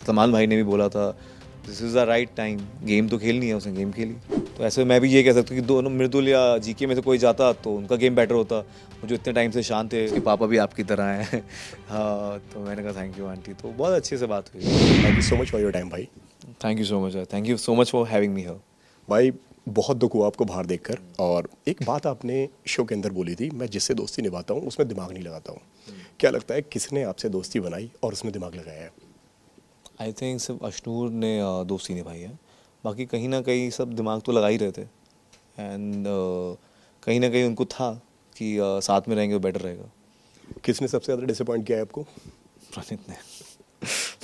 सलमान भाई ने भी बोला था this is the right time, game तो खेलनी है, उसने गेम खेली। तो ऐसे मैं भी ये कह सकता हूँ कि दोनों मृदुल या जीके में से कोई जाता तो उनका गेम बेटर होता। वो जो इतने टाइम से शांत थे, उसके पापा भी आपकी तरह हैं। हाँ, तो मैंने कहा थैंक यू आंटी, तो बहुत अच्छे से बात हुई। Thank you so much for your time भाई। Thank you so much, thank you so much for having me here. भाई बहुत दुख हुआ आपको बाहर देखकर। और एक बात आपने शो के अंदर बोली थी, मैं जिससे दोस्ती निभाता हूँ उसमें दिमाग नहीं लगाता हूँ। क्या लगता है किसने आपसे दोस्ती बनाई और उसमें दिमाग लगाया है? आई थिंक सिर्फ अशनूर ने दोस्ती निभाई है, बाकी कहीं ना कहीं सब दिमाग तो लगा ही रहे थे। एंड कहीं ना कहीं उनको था कि साथ में रहेंगे तो बेटर रहेगा। किसने सबसे ज़्यादा डिसअपॉइंट किया है आपको? प्रणीत ने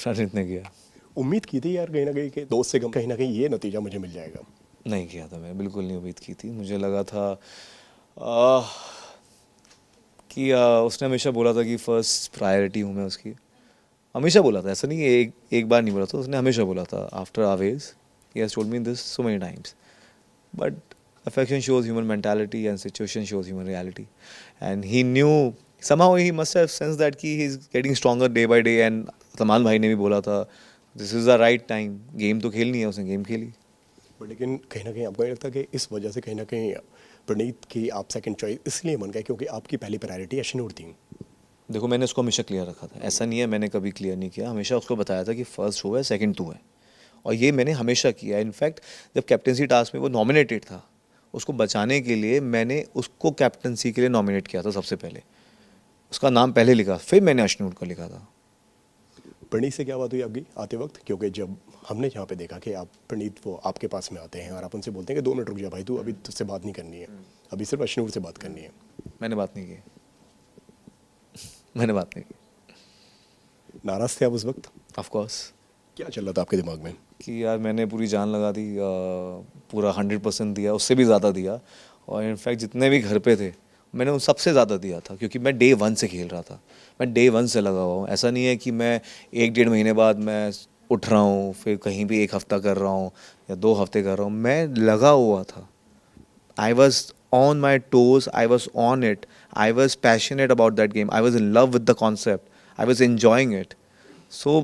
प्रणीत ने किया। उम्मीद की थी यार कहीं ना कहीं कि दोस्त से कहीं ना कहीं ये नतीजा मुझे मिल जाएगा। नहीं किया था, मैं बिल्कुल नहीं उम्मीद की थी। मुझे लगा था आ, कि उसने हमेशा बोला था कि फर्स्ट प्रायोरिटी हूँ मैं उसकी। हमेशा बोला था, ऐसा नहीं है एक बार नहीं बोला था, उसने हमेशा बोला था। After Avesh he has told me this so many times. But affection shows human mentality and situation shows human reality, and he knew somehow, he must have sensed that कि he is getting stronger day by day। and Salman भाई ने भी बोला था this is the right time, game तो खेलनी है, उसने गेम खेली। बट लेकिन कहीं ना कहीं आपको नहीं लगता कि इस वजह से कहीं ना कहीं प्रणीत की आप सेकंड चॉइस इसलिए बन गए क्योंकि आपकी पहली प्रायोरिटी अशनूर थी? देखो, मैंने उसको हमेशा क्लियर रखा था, ऐसा नहीं है मैंने कभी क्लियर नहीं किया। हमेशा उसको बताया था कि फर्स्ट हो है, सेकंड तू है, और ये मैंने हमेशा किया। इनफैक्ट जब कैप्टनसी टास्क में वो नॉमिनेटेड था, उसको बचाने के लिए मैंने उसको कैप्टनसी के लिए नॉमिनेट किया था सबसे पहले। उसका नाम पहले लिखा, फिर मैंने अशनूर को लिखा था। प्रणीत से क्या बात हुई आपकी आते वक्त? क्योंकि जब हमने यहाँ पे देखा कि आप प्रणीत वो आपके पास में आते हैं और आप उनसे बोलते हैं कि 2 मिनट रुक जा भाई, तू अभी तुझसे बात नहीं करनी है, अभी सिर्फ अशनूर से बात करनी है। मैंने बात नहीं की मैंने बात नहीं की। नाराज़ थे आप उस वक्त? Of course. क्या चल रहा था आपके दिमाग में? कि यार मैंने पूरी जान लगा दी, पूरा 100% दिया, उससे भी ज़्यादा दिया। और इनफैक्ट जितने भी घर पे थे मैंने उन सबसे ज़्यादा दिया था, क्योंकि मैं डे 1 से खेल रहा था। मैं डे 1 से लगा हुआ हूँ। ऐसा नहीं है कि मैं 1-1.5 महीने बाद मैं उठ रहा हूँ, फिर कहीं भी 1 हफ्ता कर रहा हूँ या 2 हफ्ते कर रहा हूँ। मैं लगा हुआ था। I was on my toes, I was on it, I was passionate about that game, I was in love with the concept, I was enjoying it. So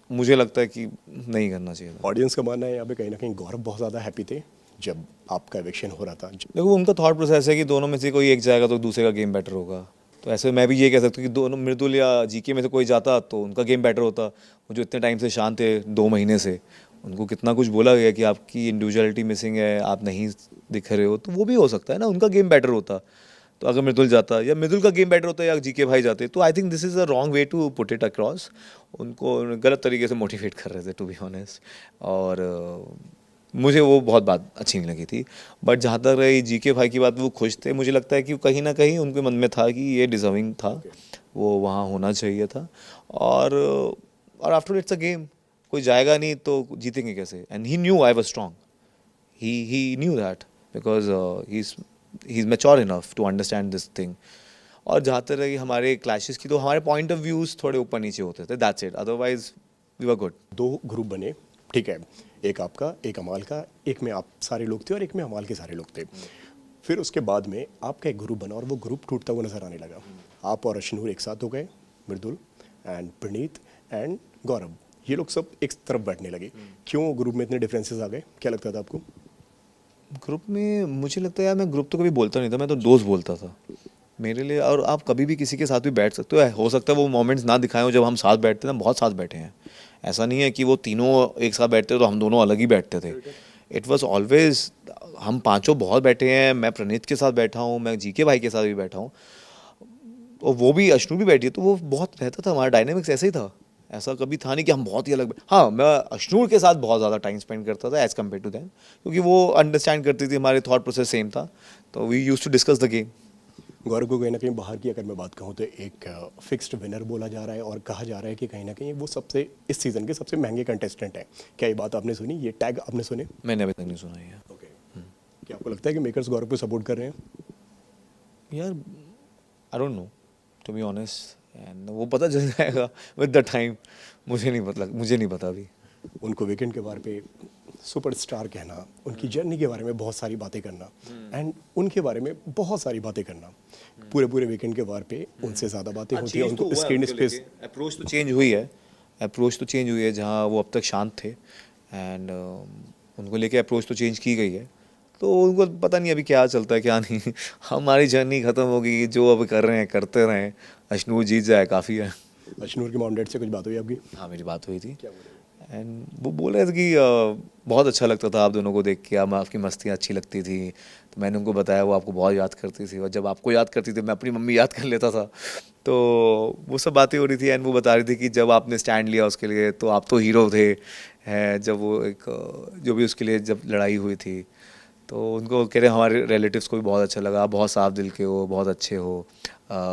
मुझे लगता है कि नहीं करना चाहिए था। ऑडियंस का मानना है यहाँ पे कहीं ना कहीं गौरव बहुत ज़्यादा हैप्पी थे जब आपका इवेक्शन हो रहा था। देखो, उनका थॉट प्रोसेस है कि दोनों में से कोई एक जाएगा तो दूसरे का गेम बेटर होगा। तो ऐसे मैं भी ये कह सकता हूँ कि दोनों, मृदुल या जीके में से कोई जाता तो उनका गेम बेटर होता। वो जो इतने टाइम से शांत थे, 2 महीने से, उनको कितना कुछ बोला गया कि आपकी इंडिविजुअलिटी मिसिंग है, आप नहीं दिख रहे हो, तो वो भी हो सकता है ना, उनका गेम बेटर होता। तो अगर मृदुल जाता या मृदुल का गेम बेटर होता या जीके भाई जाते, तो I think this is a wrong way to put it across. उनको गलत तरीके से मोटिवेट कर रहे थे, टू बी ऑनेस्ट। और मुझे वो बहुत बात अच्छी नहीं लगी थी। बट जहाँ तक रही जीके भाई की बात, वो खुश थे। मुझे लगता है कि कहीं ना कहीं उनके मन में था कि ये डिज़र्विंग था, वो वहाँ होना चाहिए था। और आफ्टर इट्स अ गेम, कोई जाएगा नहीं तो जीतेंगे कैसे? And he new I was strong, he knew that because he's mature enough to understand this thing। और जहाँ तक रही हमारे क्लैशेस की, तो हमारे पॉइंट ऑफ व्यूज़ थोड़े ऊपर नीचे होते थे, that's it, otherwise we were good. 2 group बने, ठीक है, एक आपका, एक अमाल का, एक में आप सारे लोग थे और एक में अमाल के सारे लोग थे। फिर उसके बाद में आपका एक ग्रुप बना और वो ग्रुप टूटता हुआ नजर आने लगा। आप और अशनूर एक साथ हो गए, मृदुल एंड प्रणीत एंड गौरव, ये लोग सब एक तरफ बैठने लगे। क्यों ग्रुप में इतने डिफरेंसेस आ गए? क्या लगता था आपको? ग्रुप में मुझे लगता है यार, मैं ग्रुप तो कभी बोलता नहीं था, मैं तो दोस्त बोलता था मेरे लिए। और आप कभी भी किसी के साथ भी बैठ सकते हो सकता है वो मोमेंट्स ना दिखाएं हो जब हम साथ बैठते थे। हम बहुत साथ बैठे हैं, ऐसा नहीं है कि वो तीनों एक साथ बैठते तो हम दोनों अलग ही बैठते थे। इट वॉज ऑलवेज, हम पाँचों बहुत बैठे हैं। मैं प्रणीत के साथ बैठा हूँ, मैं जीके भाई के साथ भी बैठा हूँ, और वो भी अशनु भी बैठी है, तो वो बहुत रहता था। हमारा डायनेमिक्स ऐसे ही था, ऐसा कभी था नहीं कि हम बहुत ही अलग। हाँ, मैं अशनूर के साथ बहुत ज़्यादा टाइम स्पेंड करता था एज़ कम्पेयर टू दैम, क्योंकि वो अंडरस्टैंड करती थी, हमारे थॉट प्रोसेस सेम था, तो we use to discuss the game. Gaurav को कहीं ना कहीं बाहर की अगर मैं बात कहूँ तो एक फिक्स्ड विनर बोला जा रहा है और कहा जा रहा है कि कहीं ना कहीं वो सबसे इस सीज़न के सबसे महंगे कंटेस्टेंट हैं। क्या ये बात आपने सुनी, ये टैग आपने सुने? मैंने अभी तक नहीं सुना है। ओके, क्या आपको लगता है कि मेकर्स गौरव को सपोर्ट कर रहे हैं? यार I don't know, to be honest, and वो पता चल जाएगा विद द टाइम। मुझे नहीं पता अभी। उनको वीकेंड के बारे पे सुपरस्टार कहना, उनकी जर्नी के बारे में बहुत सारी बातें करना एंड उनके बारे में बहुत सारी बातें करना, पूरे वीकेंड के बारे पे उनसे ज़्यादा बातें होती है। उनको स्क्रीन स्पेस, अप्रोच तो चेंज हुई है, अप्रोच तो चेंज हुई है, जहाँ वो अब तक शांत थे एंड उनको लेके अप्रोच तो चेंज की गई है, तो उनको पता नहीं अभी क्या चलता है क्या नहीं। हमारी जर्नी ख़त्म होगी, जो अब कर रहे हैं करते रहें, अशनूर जीत जाए काफ़ी है। अशनूर के मॉम डैड से कुछ बात हुई आपकी? हाँ, मेरी बात हुई थी क्या बोल रहे एंड वो बोल रहे थे कि बहुत अच्छा लगता था आप दोनों को देख के, आप आपकी मस्तियाँ अच्छी लगती थी। तो मैंने उनको बताया वो आपको बहुत याद करती थी, और जब आपको याद करती थी मैं अपनी मम्मी याद कर लेता था। तो वो सब बातें हो रही थी एंड वो बता रही थी कि जब आपने स्टैंड लिया उसके लिए तो आप तो हीरो थे, है जब वो एक जो भी उसके लिए जब लड़ाई हुई थी, तो उनको कह रहे हमारे रिलेटिव्स को भी बहुत अच्छा लगा, आप बहुत साफ दिल के हो, बहुत अच्छे हो,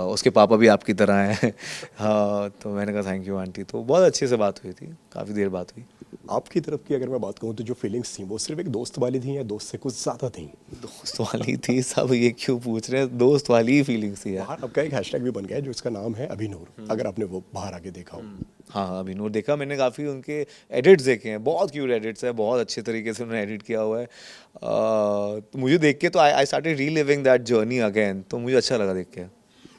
उसके पापा भी आपकी तरह हैं। हाँ, तो मैंने कहा थैंक यू आंटी। तो बहुत अच्छे से बात हुई थी, काफ़ी देर बात हुई। आपकी तरफ की अगर मैं बात कहूँ तो जो फीलिंग्स थी वो सिर्फ एक दोस्त वाली थी या दोस्त से कुछ ज़्यादा थी? दोस्त वाली थी, सब ये क्यों पूछ रहे हैं, दोस्त वाली ही फीलिंग्स थी यार। बाहर आपका एक हैशटैग भी बन गया है जो इसका नाम है अभिनूर, अगर आपने वो बाहर आके देखा हो। हाँ हाँ, अभिनूर देखा मैंने, काफ़ी उनके एडिट्स देखे हैं, बहुत क्यूट एडिट्स है, बहुत अच्छे तरीके से उन्होंने एडिट किया हुआ है। तो मुझे देख के तो I started reliving that journey again, तो मुझे अच्छा लगा देख के।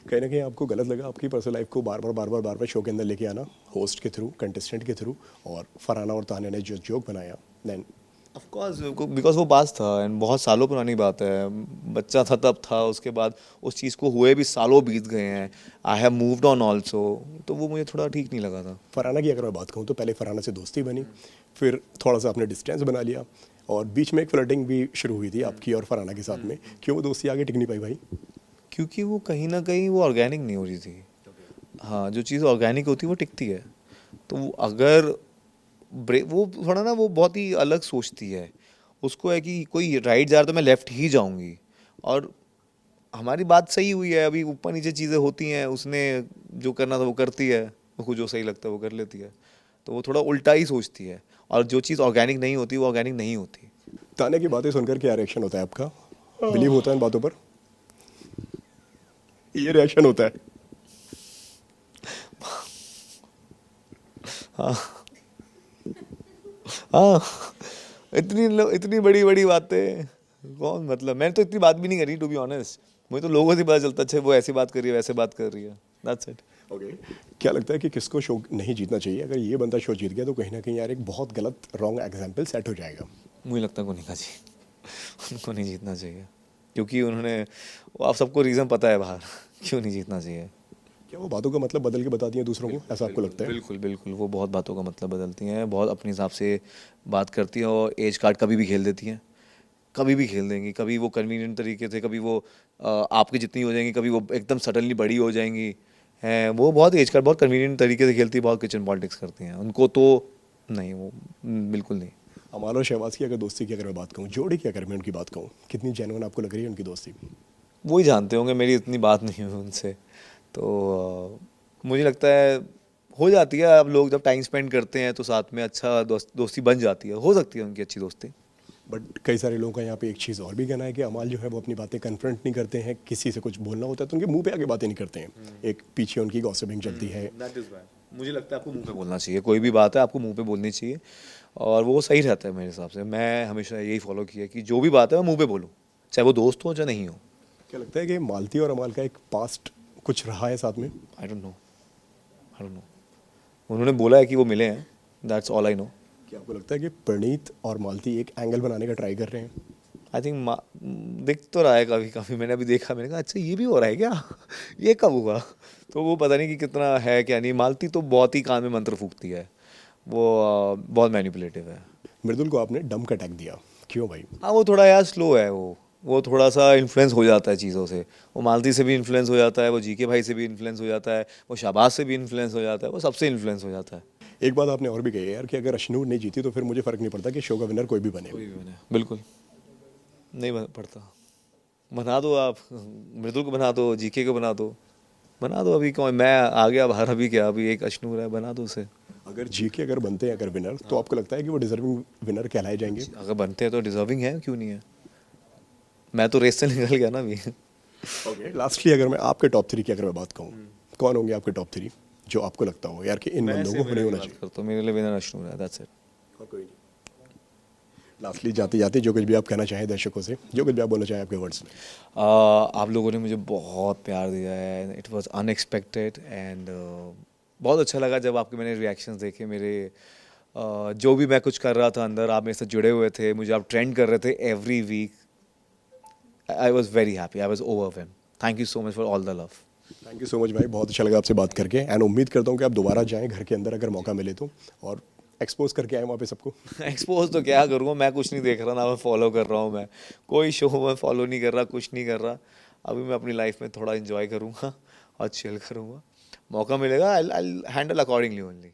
कहीं ना कहीं आपको गलत लगा आपकी पर्सनल लाइफ को बार बार शो के अंदर लेके आना, होस्ट के थ्रू, कंटेस्टेंट के थ्रू, और फरहाना और तान्या ने जो जोक बनाया, देन ऑफ कोर्स, बिकॉज वो बात था एंड बहुत सालों पुरानी बात है, बच्चा था तब था, उसके बाद उस चीज़ को हुए भी सालों बीत गए हैं, I have moved on also, तो वो मुझे थोड़ा ठीक नहीं लगा था। फरहाना की अगर मैं बात कहूँ तो पहले फरहाना से दोस्ती बनी, फिर थोड़ा सा आपने डिस्टेंस बना लिया, और बीच में एक फ्लर्टिंग भी शुरू हुई थी आपकी और फरहाना के साथ में। क्यों वो दोस्ती आगे टिक नहीं पाई भाई? क्योंकि वो कहीं ना कहीं वो ऑर्गेनिक नहीं हो रही थी। हाँ, जो चीज़ ऑर्गेनिक होती है वो टिकती है, तो वो अगर वो थोड़ा ना वो बहुत ही अलग सोचती है, उसको है कि कोई राइट जा रहा तो मैं लेफ़्ट ही जाऊंगी, और हमारी बात सही हुई है, अभी ऊपर नीचे चीज़ें होती हैं, उसने जो करना था वो करती है, उसको जो सही लगता है वो कर लेती है, तो वो थोड़ा उल्टा ही सोचती है, और जो चीज़ ऑर्गेनिक नहीं होती वो ऑर्गेनिक नहीं होती। तान्या की बातें सुनकर क्या रिएक्शन होता है आपका? बिलीव होता है इन बातों पर? ये रिएक्शन होता है? हाँ हाँ, इतनी बड़ी बड़ी बातें कौन, मतलब मैंने तो इतनी बात भी नहीं करी टू बी ऑनेस्ट, मुझे तो लोगों से पता चलता अच्छा वो ऐसी बात कर रही है वैसे बात कर रही है, दैट्स इट। ओके, क्या लगता है कि किसको शो नहीं जीतना चाहिए? अगर ये बंदा शो जीत गया तो कहीं ना कहीं यार एक बहुत गलत रॉन्ग एग्जाम्पल सेट हो जाएगा। मुझे लगता है को नहीं का जी, उनको नहीं जीतना चाहिए, क्योंकि उन्होंने, आप सबको रीज़न पता है बाहर क्यों नहीं जीतना चाहिए। क्या वो बातों का मतलब बदल के बताती हैं दूसरों को, ऐसा आपको लगता है? बिल्कुल बिल्कुल, वो बहुत बातों का मतलब बदलती हैं, बहुत अपने हिसाब से बात करती हैं, और एज कार्ड कभी भी खेल देती हैं, कभी भी खेल देंगी, कभी वो कन्वीनियंट तरीके से, कभी वो आपकी जितनी हो जाएंगी, कभी वो एकदम सडनली बड़ी हो जाएंगी, हैं वो बहुत एज कार्ड बहुत कन्वीनियंट तरीके से खेलती है, बहुत किचन पॉलिटिक्स करती हैं, उनको तो नहीं, वो बिल्कुल नहीं। अमाल और शहबाज की अगर दोस्ती की अगर मैं बात कहूँ, जोड़ी की अगर मैं उनकी बात कहूँ, कितनी जेन्युइन आपको लग रही है उनकी दोस्ती? वो ही जानते होंगे, मेरी इतनी बात नहीं हुई उनसे, तो मुझे लगता है हो जाती है, अब लोग जब टाइम स्पेंड करते हैं तो साथ में अच्छा दोस्ती बन जाती है, हो सकती है उनकी अच्छी दोस्ती। बट कई सारे लोगों का यहाँ पे एक चीज़ और भी कहना है कि अमाल जो है वो अपनी बातें कन्फ्रंट नहीं करते हैं, किसी से कुछ बोलना होता है तो उनके मुंह पे आके बातें नहीं करते हैं, एक पीछे उनकी गॉसिपिंग चलती है। मुझे लगता है आपको मुंह पे बोलना चाहिए, कोई भी बात है आपको मुंह पे बोलनी चाहिए, और वो सही रहता है मेरे हिसाब से, मैं हमेशा यही फॉलो किया कि जो भी बात है मैं मुंह पे बोलूँ, चाहे वो दोस्त हो चाहे नहीं हो। क्या लगता है कि मालती और अमाल का एक पास्ट कुछ रहा है साथ में? आई डोंट नो, उन्होंने बोला है कि वो मिले हैं, दैट्स ऑल आई नो। क्या आपको लगता है कि प्रणीत और मालती एक एंगल बनाने का ट्राई कर रहे हैं? आई थिंक दिख तो रहा है काफ़ी काफ़ी, मैंने अभी देखा, मैंने कहा अच्छा ये भी हो रहा है क्या, ये कब हुआ, तो वो पता नहीं कि कितना है क्या नहीं। मालती तो बहुत ही कान में मंत्र फूकती है, वो बहुत मैनिपुलेटिव है। मृदुल को आपने डम का टैग दिया, क्यों भाई? हाँ, वो थोड़ा यार स्लो है, वो थोड़ा सा इन्फ्लुएंस हो जाता है चीज़ों से, वो मालती से भी इन्फ्लुएंस हो जाता है, वो जीके भाई से भी इन्फ्लुएंस हो जाता है, वो शाबाश से भी इन्फ्लुएंस हो जाता है, वो सबसे इन्फ्लुएंस हो जाता है। एक बात आपने और भी कही है यार कि अगर अशनूर नहीं जीती तो फिर मुझे फ़र्क नहीं पड़ता कि शो का विनर कोई भी बने। कोई भी बने, बिल्कुल नहीं पड़ता, बना दो आप, मृदुल को बना दो, जीके को बना दो, अभी कौन, मैं आ गया बाहर, अभी क्या, अभी एक अशनूर है, बना दो उसे। अगर जीके अगर बनते हैं अगर विनर, तो आपको लगता है कि वो डिजर्विंग विनर कहलाए जाएंगे? अगर बनते हैं तो डिजर्विंग है, क्यों नहीं है, मैं तो रेस से निकल गया ना अभी। ओके, लास्टली अगर मैं आपके टॉप 3 की अगर मैं बात कहूँ, कौन होंगे आपके टॉप 3 जो आपको लगता हो यार कि इन बंदों को नहीं होना चाहिए? तो मेरे लिए विनर अशनूर है, दैट्स इट। और कोई नहीं? लास्टली जाते जाते जो कुछ भी आप कहना चाहें दर्शकों से, जो कुछ भी आप बोलना चाहें आपके वर्ड्स में। आप लोगों ने मुझे बहुत प्यार दिया है, इट वाज अनएक्सपेक्टेड एंड बहुत अच्छा लगा जब आपके मैंने रिएक्शंस देखे मेरे जो भी मैं कुछ कर रहा था अंदर, आप मेरे से जुड़े हुए थे, मुझे आप ट्रेंड कर रहे थे every week. I was very happy, I was overwhelm. Thank you so much for all the love. Thank you so much भाई, बहुत अच्छा लगा आपसे बात करके एंड उम्मीद करता हूँ कि आप दोबारा जाएं घर के अंदर अगर मौका मिले तो, और एक्सपोज करके आए वहाँ पे सबको. एक्सपोज तो क्या करूँगा, मैं कुछ नहीं देख रहा ना, मैं फॉलो कर रहा हूँ. मैं कोई शो मैं फॉलो नहीं कर रहा, कुछ नहीं कर रहा. अभी मैं अपनी लाइफ में थोड़ा इंजॉय करूँगा और चिल करूँगा. मौका मिलेगा आई हैंडल अकॉर्डिंगली ओनली.